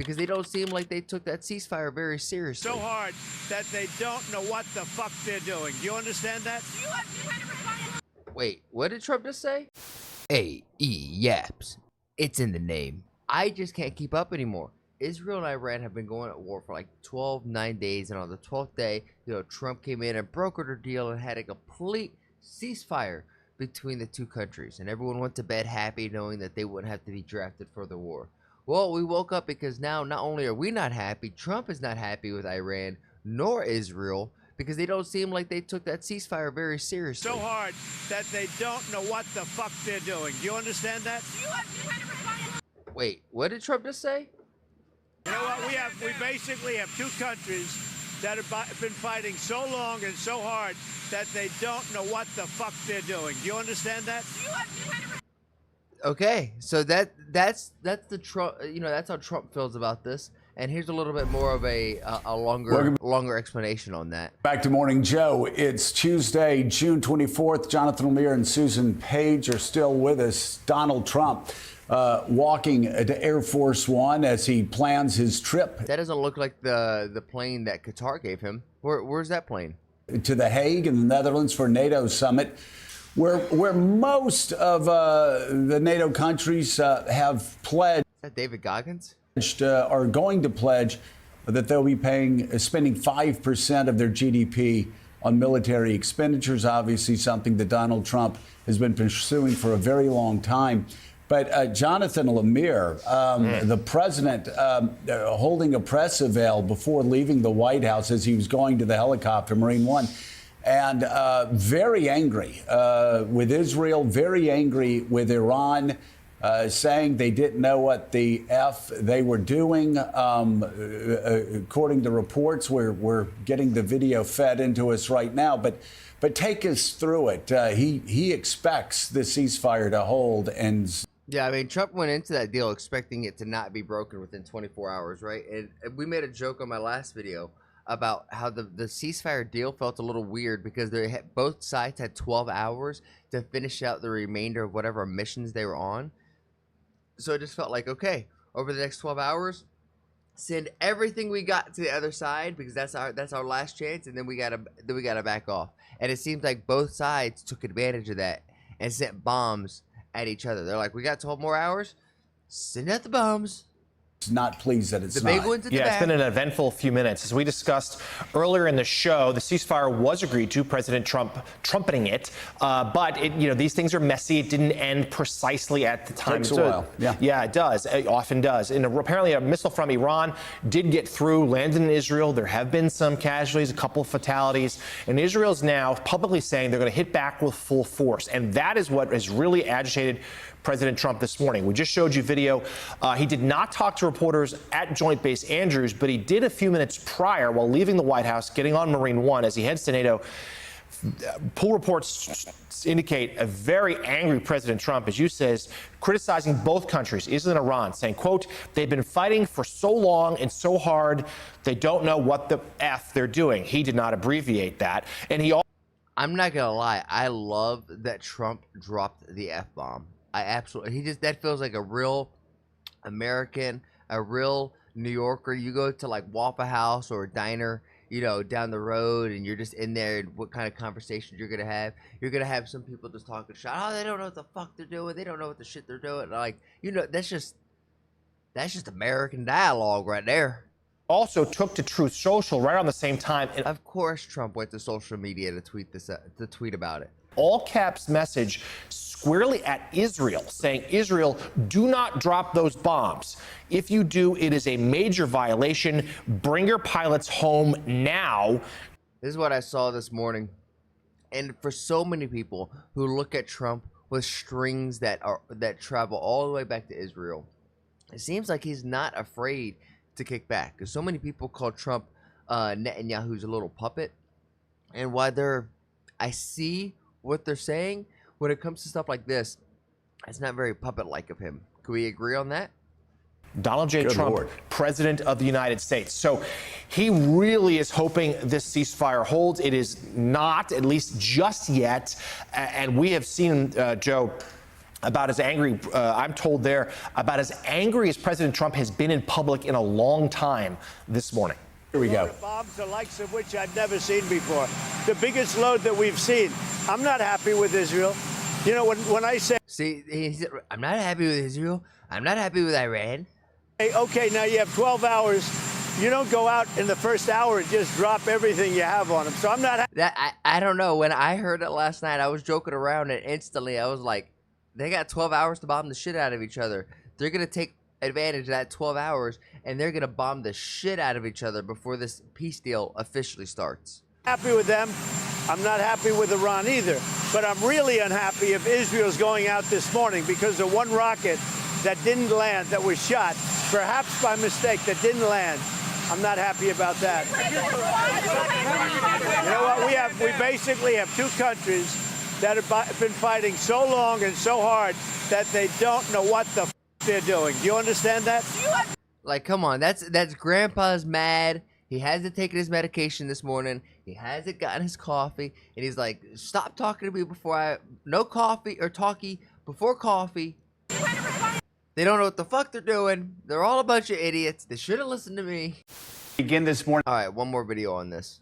because they don't seem like they took that ceasefire very seriously. So hard that they don't know what the fuck they're doing. Do you understand that? Wait, what did Trump just say? AE-yaps. It's in the name. I just can't keep up anymore. Israel and Iran have been going at war for like 9 days, and on the 12th day, Trump came in and brokered a deal and had a complete ceasefire between the two countries, and everyone went to bed happy knowing that they wouldn't have to be drafted for the war. Well, we woke up because now not only are we not happy, Trump is not happy with Iran nor Israel, because they don't seem like they took that ceasefire very seriously. So hard that they don't know what the fuck they're doing. Do you understand that? Wait, what did Trump just say? You know what? We basically have two countries that have been fighting so long and so hard that they don't know what the fuck they're doing. Do you understand that? Okay, so that's the Trump. That's how Trump feels about this. And here's a little bit more of a longer explanation on that. Back to Morning Joe. It's Tuesday, June 24th. Jonathan Lemire and Susan Page are still with us. Donald Trump walking to Air Force One as he plans his trip. That doesn't look like the plane that Qatar gave him. Where's that plane? To The Hague in the Netherlands for NATO summit, where most of the NATO countries have pledged. Is that David Goggins? Are going to pledge that they'll be spending 5% of their GDP on military expenditures, obviously something that Donald Trump has been pursuing for a very long time. But Jonathan Lemire, the president, holding a press avail before leaving the White House as he was going to the helicopter, Marine One, and very angry with Israel, very angry with Iran, saying they didn't know what the F they were doing. According to reports, we're getting the video fed into us right now. But take us through it. He expects the ceasefire to hold. And yeah, I mean, Trump went into that deal expecting it to not be broken within 24 hours, right? And we made a joke on my last video about how the ceasefire deal felt a little weird because both sides had 12 hours to finish out the remainder of whatever missions they were on. So it just felt like, okay, over the next 12 hours, send everything we got to the other side because that's our last chance, and then we gotta back off. And it seems like both sides took advantage of that and sent bombs at each other. They're like, we got 12 more hours, send out the bombs. Not pleased that it's the not. Big ones at the yeah, back. It's been an eventful few minutes. As we discussed earlier in the show, the ceasefire was agreed to, President Trump trumpeting it. But these things are messy. It didn't end precisely at the time. Takes a while. Yeah, it does. It often does. And apparently a missile from Iran did get through, landed in Israel. There have been some casualties, a couple of fatalities. And Israel's now publicly saying they're going to hit back with full force. And that is what has really agitated President Trump this morning. We just showed you video. He did not talk to reporters at Joint Base Andrews, but he did a few minutes prior while leaving the White House, getting on Marine One as he heads to NATO. Poll reports indicate a very angry President Trump, as you says, criticizing both countries, Israel and Iran, saying, quote, they've been fighting for so long and so hard, they don't know what the F they're doing. He did not abbreviate that. And I'm not going to lie. I love that Trump dropped the F-bomb. That feels like a real American, a real New Yorker. You go to like Waffle House or a diner, down the road, and you're just in there. And what kind of conversations you're gonna have? You're gonna have some people just talking shit. Oh, they don't know what the fuck they're doing. They don't know what the shit they're doing. Like, that's just American dialogue right there. also took to Truth Social right around the same time. And of course, Trump went to social media to tweet about it. All caps message squarely at Israel, saying, Israel, do not drop those bombs. If you do, it is a major violation. Bring your pilots home now. This is what I saw this morning. And for so many people who look at Trump with strings that travel all the way back to Israel, it seems like he's not afraid to kick back. Because so many people call Trump Netanyahu's a little puppet. And I see what they're saying when it comes to stuff like this. It's not very puppet-like of him. Can we agree on that? Donald J. Trump, Lord. President of the United States. So he really is hoping this ceasefire holds. It is not, at least just yet. And we have seen, Joe, about as angry, I'm told there, about as angry as President Trump has been in public in a long time this morning. Here we go. Bombs, the likes of which I'd never seen before. The biggest load that we've seen. I'm not happy with Israel. You know, when I say... See, he said, I'm not happy with Israel. I'm not happy with Iran. Hey, okay, now you have 12 hours. You don't go out in the first hour and just drop everything you have on them. So I'm not... I don't know. When I heard it last night, I was joking around, and instantly I was like, they got 12 hours to bomb the shit out of each other. They're going to take advantage of that 12 hours, and they're going to bomb the shit out of each other before this peace deal officially starts. Happy with them. I'm not happy with Iran either. But I'm really unhappy if Israel's going out this morning because of one rocket that didn't land, that was shot, perhaps by mistake, that didn't land. I'm not happy about that. You know what? We basically have two countries that have been fighting so long and so hard that they don't know what the they're doing. Do you understand that? Like, come on, that's Grandpa's mad. He hasn't taken his medication this morning. He hasn't gotten his coffee, and he's like, "Stop talking to me no coffee or talkie before coffee." They don't know what the fuck they're doing. They're all a bunch of idiots. They should have listened to me. Begin this morning. All right, one more video on this.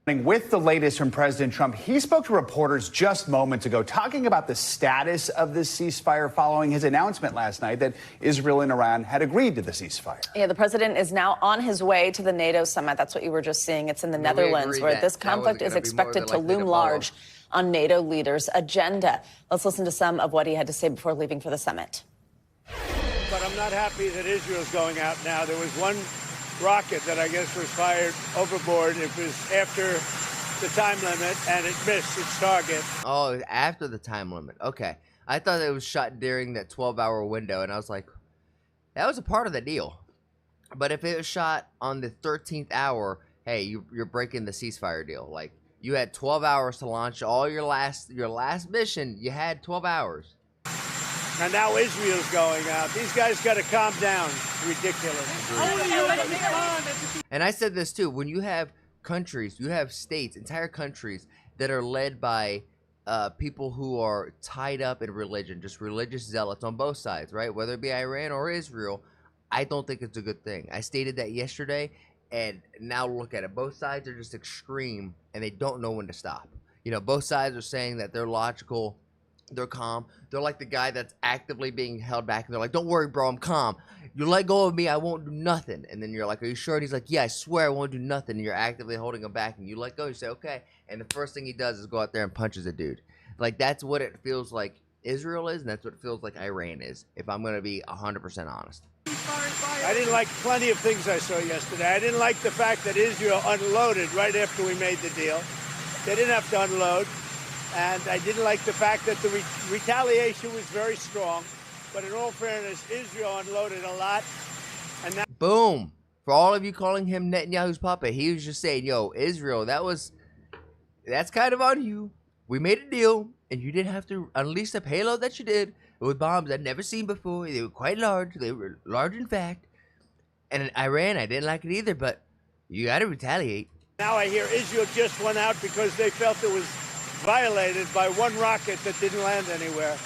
With the latest from President Trump, he spoke to reporters just moments ago, talking about the status of this ceasefire following his announcement last night that Israel and Iran had agreed to the ceasefire. Yeah, the president is now on his way to the NATO summit. That's what you were just seeing. It's in the Netherlands, where this conflict is expected to loom large on NATO leaders' agenda. Let's listen to some of what he had to say before leaving for the summit. But I'm not happy that Israel's going out now. There was one rocket that I guess was fired overboard. It was after the time limit, and it missed its target. Oh, after the time limit. Okay. I thought it was shot during that 12-hour window, and I was like, that was a part of the deal. But if it was shot on the 13th hour, hey, you're breaking the ceasefire deal. Like, you had 12 hours to launch all your last mission. You had 12 hours. And now Israel's going out. These guys got to calm down. It's ridiculous. And I said this too. When you have countries, you have states, entire countries that are led by people who are tied up in religion, just religious zealots on both sides, right? Whether it be Iran or Israel, I don't think it's a good thing. I stated that yesterday, and now look at it. Both sides are just extreme, and they don't know when to stop. You know, both sides are saying that they're logical. They're calm. They're like the guy that's actively being held back. And they're like, don't worry, bro. I'm calm. You let go of me. I won't do nothing. And then you're like, are you sure? And he's like, yeah, I swear I won't do nothing. And you're actively holding him back. And you let go. You say, okay. And the first thing he does is go out there and punches a dude. Like, that's what it feels like Israel is. And that's what it feels like Iran is, if I'm going to be 100% honest. I didn't like plenty of things I saw yesterday. I didn't like the fact that Israel unloaded right after we made the deal. They didn't have to unload. And I didn't like the fact that the retaliation was very strong. But in all fairness, Israel unloaded a lot. And that Boom. For all of you calling him Netanyahu's puppet, he was just saying, yo, Israel, that's kind of on you. We made a deal, and you didn't have to unleash the payload that you did with bombs I'd never seen before. They were quite large. They were large, in fact. And in Iran, I didn't like it either, but you got to retaliate. Now I hear Israel just went out because they felt it was violated by one rocket that didn't land anywhere.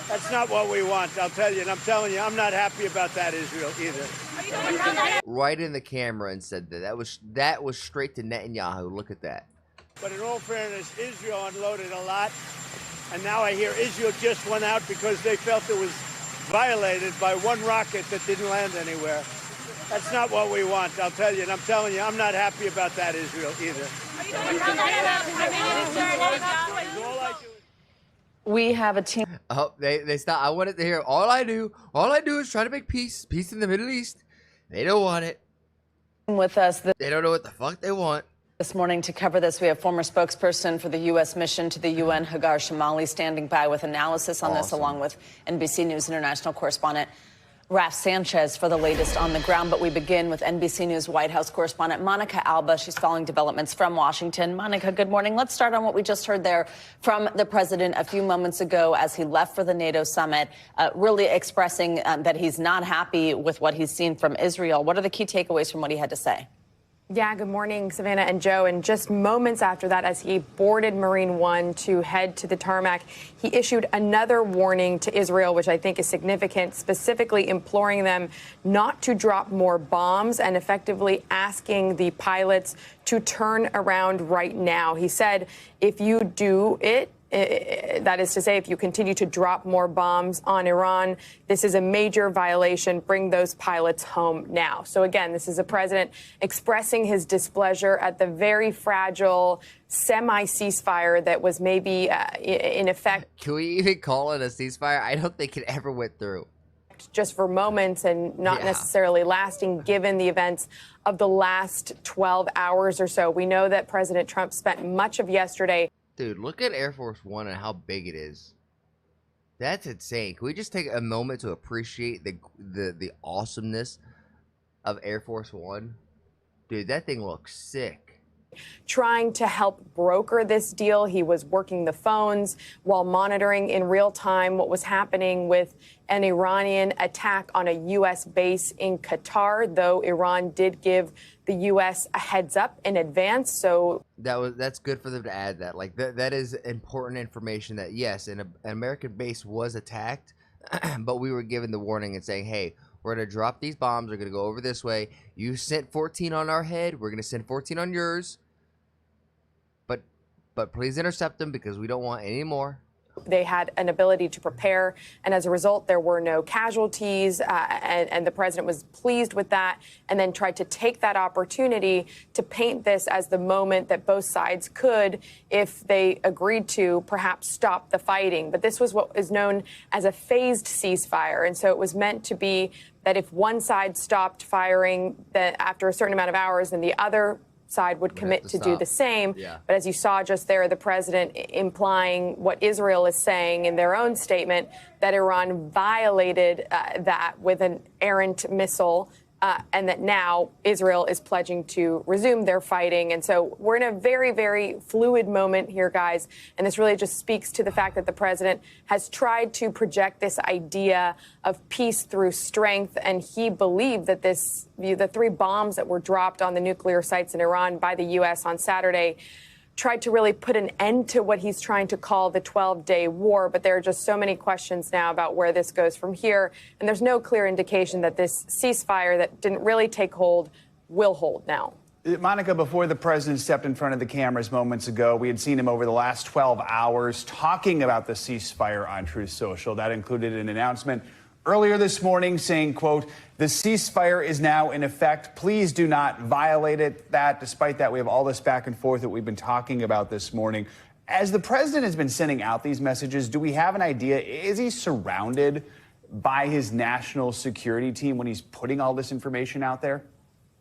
That's not what we want, I'll tell you. And I'm telling you, I'm not happy about that, Israel, either. Right in the camera and said that. That was straight to Netanyahu. Look at that. But in all fairness, Israel unloaded a lot. And now I hear Israel just went out because they felt it was violated by one rocket that didn't land anywhere. That's not what we want, I'll tell you. And I'm telling you, I'm not happy about that, Israel, either. We have a team. Oh, they stopped. I wanted to hear, all I do is try to make peace in the Middle East. They don't want it. With us They don't know what the fuck they want. this morning to cover this. We have former spokesperson for the U.S. mission to the UN, Hagar Shamali, standing by with analysis on this, along with NBC News international correspondent Raf Sanchez for the latest on the ground. But we begin with NBC News White House correspondent Monica Alba. She's following developments from Washington. Monica, good morning. Let's start on what we just heard there from the president a few moments ago as he left for the NATO summit, really expressing that he's not happy with what he's seen from Israel. What are the key takeaways from what he had to say? Yeah, good morning, Savannah and Joe. And just moments after that, as he boarded Marine One to head to the tarmac, he issued another warning to Israel, which I think is significant, specifically imploring them not to drop more bombs and effectively asking the pilots to turn around right now. He said, if you do it, that is to say, if you continue to drop more bombs on Iran, this is a major violation. Bring those pilots home now. So again, this is a president expressing his displeasure at the very fragile semi-ceasefire that was maybe in effect. Can we even call it a ceasefire? I don't think it ever went through. Just for moments and not necessarily lasting, given the events of the last 12 hours or so. We know that President Trump spent much of yesterday. Dude, look at Air Force One and how big it is. That's insane. Can we just take a moment to appreciate the awesomeness of Air Force One? Dude, that thing looks sick. Trying to help broker this deal. He was working the phones while monitoring in real time what was happening with an Iranian attack on a U.S. base in Qatar, though Iran did give the U.S. a heads up in advance. So that's good for them to add that. Like that is important information that yes, an American base was attacked, but we were given the warning and saying, hey, we're going to drop these bombs. They're going to go over this way. You sent 14 on our head. We're going to send 14 on yours. But please intercept them because we don't want any more. They had an ability to prepare, and as a result, there were no casualties, and the president was pleased with that, and then tried to take that opportunity to paint this as the moment that both sides could, if they agreed to, perhaps stop the fighting. But this was what is known as a phased ceasefire, and so it was meant to be that if one side stopped firing that after a certain amount of hours, then the other side would commit to do the same. But as you saw just there, the president implying what Israel is saying in their own statement, that Iran violated that with an errant missile, and that now Israel is pledging to resume their fighting. And so we're in a very, very fluid moment here, guys. And this really just speaks to the fact that the president has tried to project this idea of peace through strength. And he believed that the 3 bombs that were dropped on the nuclear sites in Iran by the U.S. on Saturday tried to really put an end to what he's trying to call the 12-day war. But there are just so many questions now about where this goes from here. And there's no clear indication that this ceasefire that didn't really take hold will hold now. Monica, before the president stepped in front of the cameras moments ago, we had seen him over the last 12 hours talking about the ceasefire on Truth Social. That included an announcement earlier this morning saying, quote, the ceasefire is now in effect. Please do not violate it. Despite that, we have all this back and forth that we've been talking about this morning. As the president has been sending out these messages, do we have an idea? Is he surrounded by his national security team when he's putting all this information out there?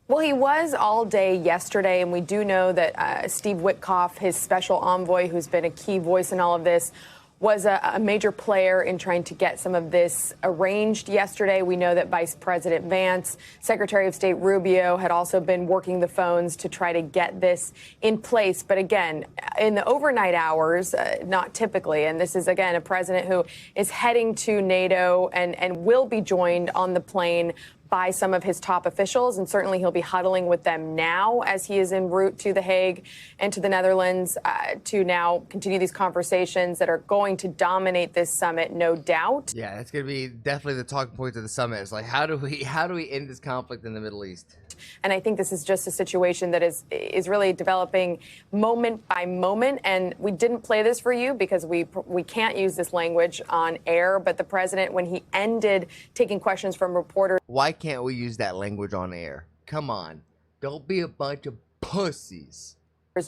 Well, he was all day yesterday, and we do know that Steve Witkoff, his special envoy, who's been a key voice in all of this, was a major player in trying to get some of this arranged yesterday. We know that Vice President Vance, Secretary of State Rubio had also been working the phones to try to get this in place. But again, in the overnight hours, not typically, and this is, again, a president who is heading to NATO and will be joined on the plane by some of his top officials, and certainly he'll be huddling with them now as he is en route to The Hague and to the Netherlands to now continue these conversations that are going to dominate this summit, no doubt. Yeah, that's going to be definitely the talking point of the summit. It's like, how do we end this conflict in the Middle East? And I think this is just a situation that is really developing moment by moment. And we didn't play this for you because we can't use this language on air. But the president, when he ended taking questions from reporters. Why can't we use that language on air? Come on. Don't be a bunch of pussies.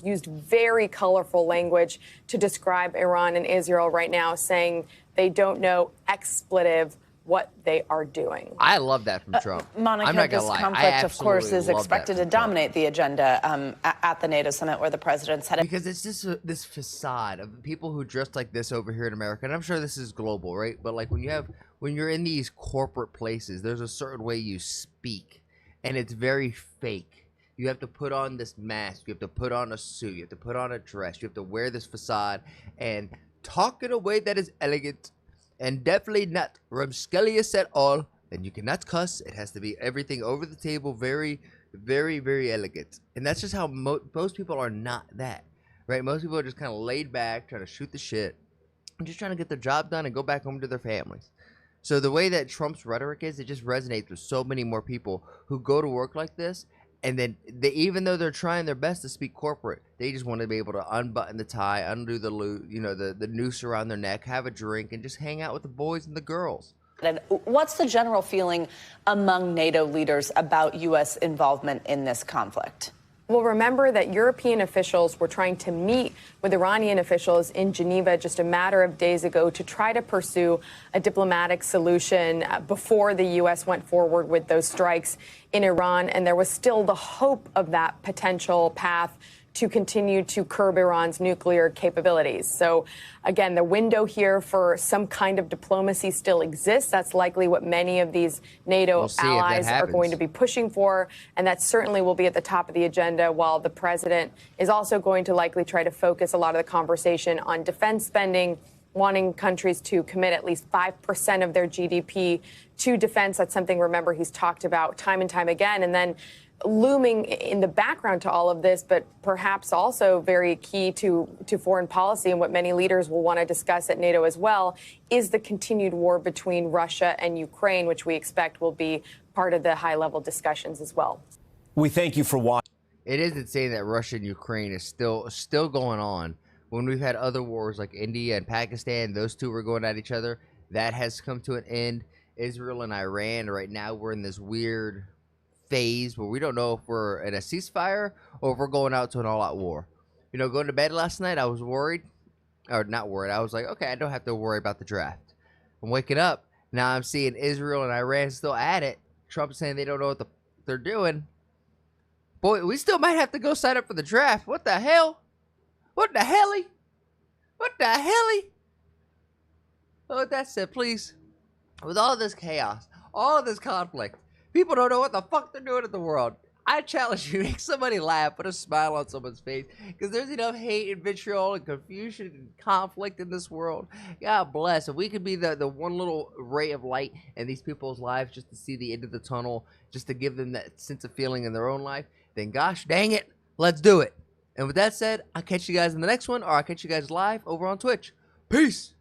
Used very colorful language to describe Iran and Israel right now, saying they don't know expletive what they are doing. I love that from Trump. Monica, I'm not this gonna lie. conflict, of course, is expected to dominate Trump. the agenda at the NATO summit where the president's headed. Because it's just this facade of people who dress like this over here in America, and I'm sure this is global, right? But like when you're in these corporate places, there's a certain way you speak, and it's very fake. You have to put on this mask. You have to put on a suit. You have to put on a dress. You have to wear this facade and talk in a way that is elegant and definitely not ramscallious at all. And you cannot cuss. It has to be everything over the table, very very, very elegant. And that's just how most people are not that, right? Most people are just kind of laid back, trying to shoot the shit, and just trying to get their job done and go back home to their families. So the way that Trump's rhetoric is, it just resonates with so many more people who go to work like this. And then even though they're trying their best to speak corporate, they just want to be able to unbutton the tie, undo the the noose around their neck, have a drink, and just hang out with the boys and the girls. And what's the general feeling among NATO leaders about U.S. involvement in this conflict? Well, remember that European officials were trying to meet with Iranian officials in Geneva just a matter of days ago to try to pursue a diplomatic solution before the U.S. went forward with those strikes in Iran. And there was still the hope of that potential path to continue to curb Iran's nuclear capabilities. So, again, the window here for some kind of diplomacy still exists. That's likely what many of these NATO allies are going to be pushing for, and that certainly will be at the top of the agenda, while the president is also going to likely try to focus a lot of the conversation on defense spending, wanting countries to commit at least 5% of their GDP to defense. That's something, remember, he's talked about time and time again. And then looming in the background to all of this, but perhaps also very key to foreign policy and what many leaders will want to discuss at NATO as well, is the continued war between Russia and Ukraine, which we expect will be part of the high-level discussions as well. We thank you for watching. It is insane that Russia and Ukraine is still going on when we've had other wars like India and Pakistan. Those two were going at each other. That has come to an end. Israel and Iran, right now we're in this weird phase where we don't know if we're in a ceasefire or if we're going out to an all-out war. You know, going to bed last night, I was worried, or not worried. I was like, okay, I don't have to worry about the draft. I'm waking up, now I'm seeing Israel and Iran still at it. Trump saying they don't know what they're doing. Boy, we still might have to go sign up for the draft. What the hell? What the helly? What the helly? Oh, with that said, please, with all this chaos, all this conflict, people don't know what the fuck they're doing in the world. I challenge you, make somebody laugh, put a smile on someone's face, because there's enough hate and vitriol and confusion and conflict in this world. God bless. If we could be the one little ray of light in these people's lives just to see the end of the tunnel, just to give them that sense of feeling in their own life, then gosh dang it, let's do it. And with that said, I'll catch you guys in the next one, or I'll catch you guys live over on Twitch. Peace.